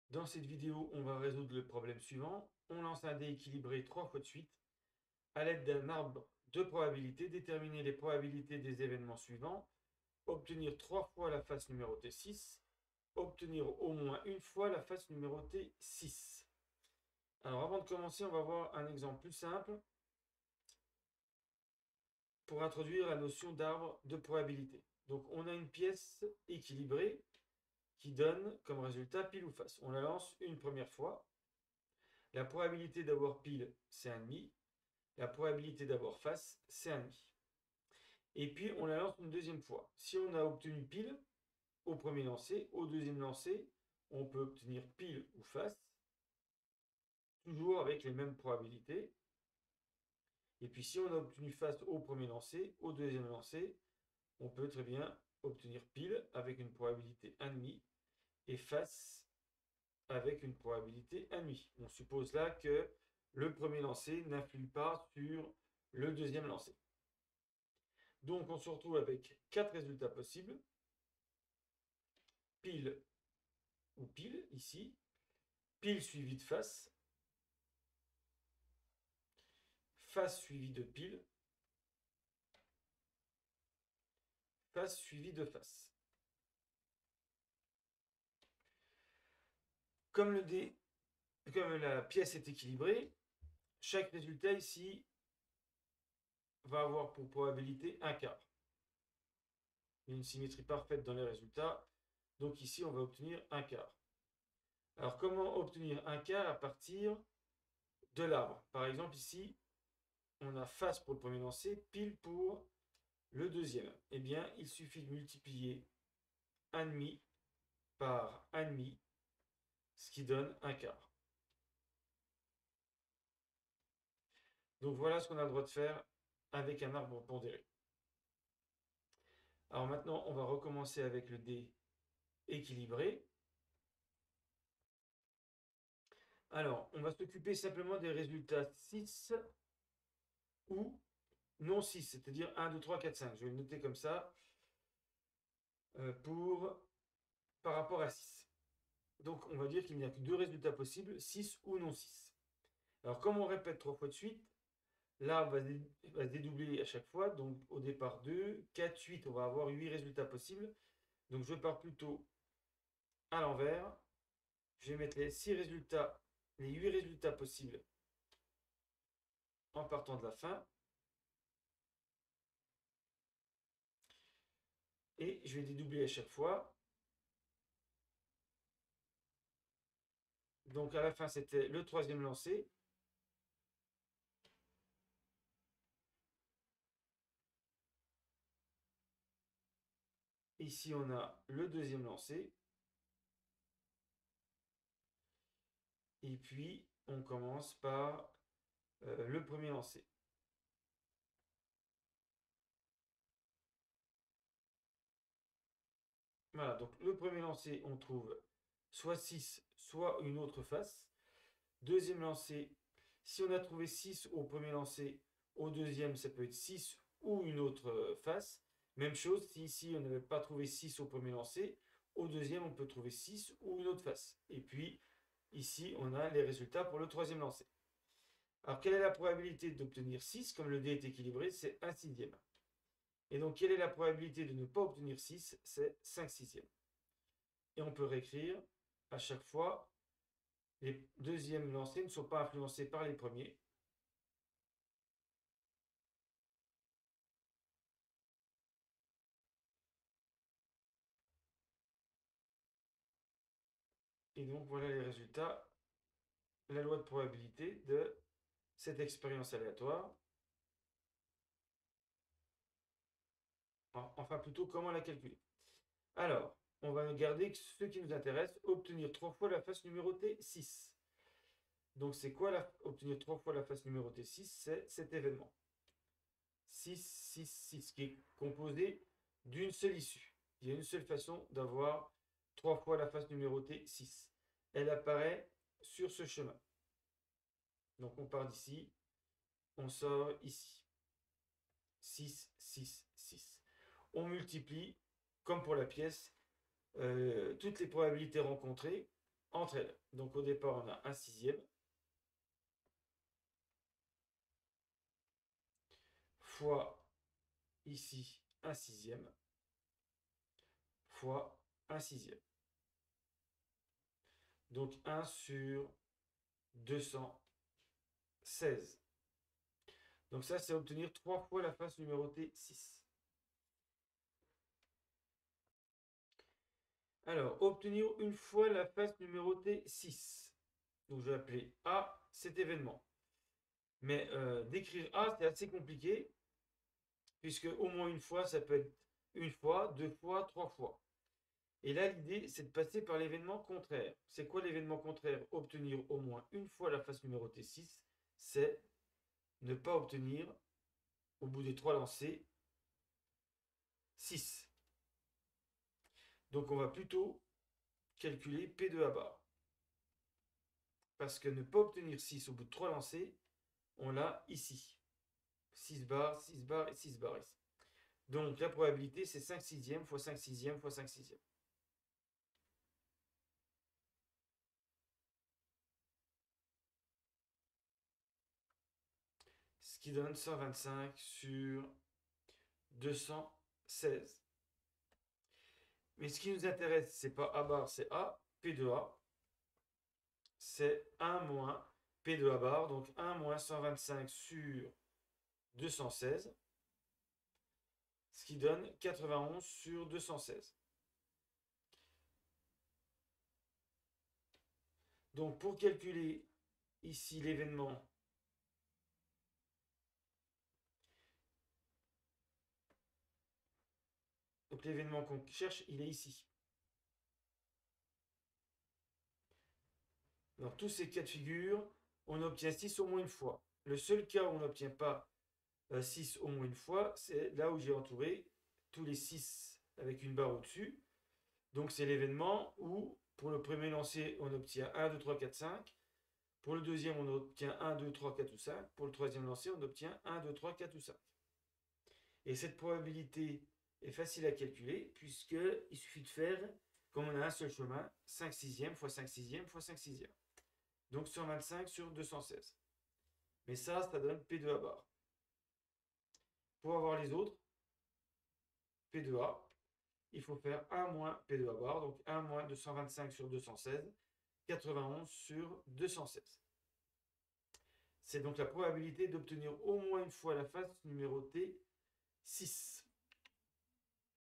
Dans cette vidéo, on va résoudre le problème suivant. On lance un dé équilibré 3 fois de suite. À l'aide d'un arbre de probabilité, déterminer les probabilités des événements suivants. Obtenir 3 fois la face numérotée 6. Obtenir au moins une fois la face numérotée 6. Alors avant de commencer, on va voir un exemple plus simple pour introduire la notion d'arbre de probabilité. Donc on a une pièce équilibrée qui donne comme résultat pile ou face. On la lance une première fois. La probabilité d'avoir pile, c'est 1,5. La probabilité d'avoir face, c'est 1,5. Et puis on la lance une deuxième fois. Si on a obtenu pile au premier lancer, au deuxième lancer, on peut obtenir pile ou face, toujours avec les mêmes probabilités. Et puis si on a obtenu face au premier lancer, au deuxième lancer, on peut très bien obtenir pile avec une probabilité 1,5 et face avec une probabilité 1,5. On suppose là que le premier lancer n'influe pas sur le deuxième lancer. Donc on se retrouve avec 4 résultats possibles. Pile ou pile ici. Pile suivi de face. Face suivi de pile. Face suivi de face. Comme la pièce est équilibrée, chaque résultat ici va avoir pour probabilité un quart. Il y a une symétrie parfaite dans les résultats. Donc ici, on va obtenir un quart. Alors comment obtenir un quart à partir de l'arbre? Par exemple ici, on a face pour le premier lancer, pile pour le deuxième. Eh bien, il suffit de multiplier 1,5 par 1,5, ce qui donne un quart. Donc voilà ce qu'on a le droit de faire avec un arbre pondéré. Alors maintenant, on va recommencer avec le dé équilibré. Alors, on va s'occuper simplement des résultats 6 ou non 6, c'est-à-dire 1, 2, 3, 4, 5. Je vais le noter comme ça par rapport à 6. Donc, on va dire qu'il n'y a que deux résultats possibles, 6 ou non 6. Alors, comme on répète 3 fois de suite, l'arbre va se dédoubler à chaque fois. Donc, au départ 2, 4, 8, on va avoir 8 résultats possibles. Donc, je pars plutôt à l'envers. Je vais mettre les 6 résultats, les 8 résultats possibles en partant de la fin. Et je vais dédoubler à chaque fois. Donc à la fin, c'était le troisième lancé. Ici, on a le deuxième lancé. Et puis, on commence par le premier lancé. Voilà, donc le premier lancé, on trouve soit 6, soit une autre face. Deuxième lancé, si on a trouvé 6 au premier lancé, au deuxième, ça peut être 6 ou une autre face. Même chose, si ici on n'avait pas trouvé 6 au premier lancé, au deuxième, on peut trouver 6 ou une autre face. Et puis, ici, on a les résultats pour le troisième lancé. Alors, quelle est la probabilité d'obtenir 6? Comme le dé est équilibré, c'est 1 sixième. Et donc, quelle est la probabilité de ne pas obtenir 6? C'est 5 sixièmes. Et on peut réécrire à chaque fois, les deuxièmes lancés ne sont pas influencés par les premiers. Et donc, voilà les résultats, la loi de probabilité de cette expérience aléatoire. Enfin, plutôt, comment la calculer? Alors, on va garder ce qui nous intéresse, obtenir 3 fois la face numérotée 6. Donc, c'est quoi obtenir 3 fois la face numérotée 6? C'est cet événement. 6, 6, 6, qui est composé d'une seule issue. Il y a une seule façon d'avoir 3 fois la face numérotée 6. Elle apparaît sur ce chemin. Donc, on part d'ici, on sort ici. 6, 6, 6. On multiplie, comme pour la pièce, toutes les probabilités rencontrées. entre elles. Donc au départ, on a un sixième fois ici un sixième fois un sixième. Donc 1 sur 216. Donc ça, c'est obtenir 3 fois la face numérotée 6. Alors, obtenir une fois la face numérotée 6. Donc je vais appeler A cet événement. Mais d'écrire A, c'est assez compliqué, puisque au moins une fois, ça peut être une fois, deux fois, trois fois. Et là, l'idée, c'est de passer par l'événement contraire. C'est quoi l'événement contraire? Obtenir au moins une fois la face numérotée 6, c'est ne pas obtenir, au bout des 3 lancers, 6. Donc on va plutôt calculer P de A bar. Parce que ne pas obtenir 6 au bout de 3 lancers, on l'a ici. 6 bars, 6 bars et 6 bars ici. Donc la probabilité, c'est 5 sixièmes fois 5 sixièmes fois 5 sixièmes. Ce qui donne 125 sur 216. Mais ce qui nous intéresse, c'est pas A bar, c'est A. P de A, c'est 1 moins P de A bar, donc 1 moins 125 sur 216, ce qui donne 91 sur 216. Donc pour calculer ici l'événement, donc l'événement qu'on cherche, il est ici. Dans tous ces cas de figure, on obtient 6 au moins une fois. Le seul cas où on n'obtient pas 6 au moins une fois, c'est là où j'ai entouré tous les 6 avec une barre au-dessus. Donc c'est l'événement où, pour le premier lancer, on obtient 1, 2, 3, 4, 5. Pour le deuxième, on obtient 1, 2, 3, 4 ou 5. Pour le troisième lancer, on obtient 1, 2, 3, 4 ou 5. Et cette probabilité est facile à calculer, puisqu'il suffit de faire, comme on a un seul chemin, 5 sixièmes fois 5 sixièmes fois 5 sixièmes. Donc 125 sur 216. Mais ça donne P de A bar. Pour avoir les autres, P de A, il faut faire 1 moins P de A bar, donc 1 moins 225 sur 216, 91 sur 216. C'est donc la probabilité d'obtenir au moins une fois la face numérotée 6.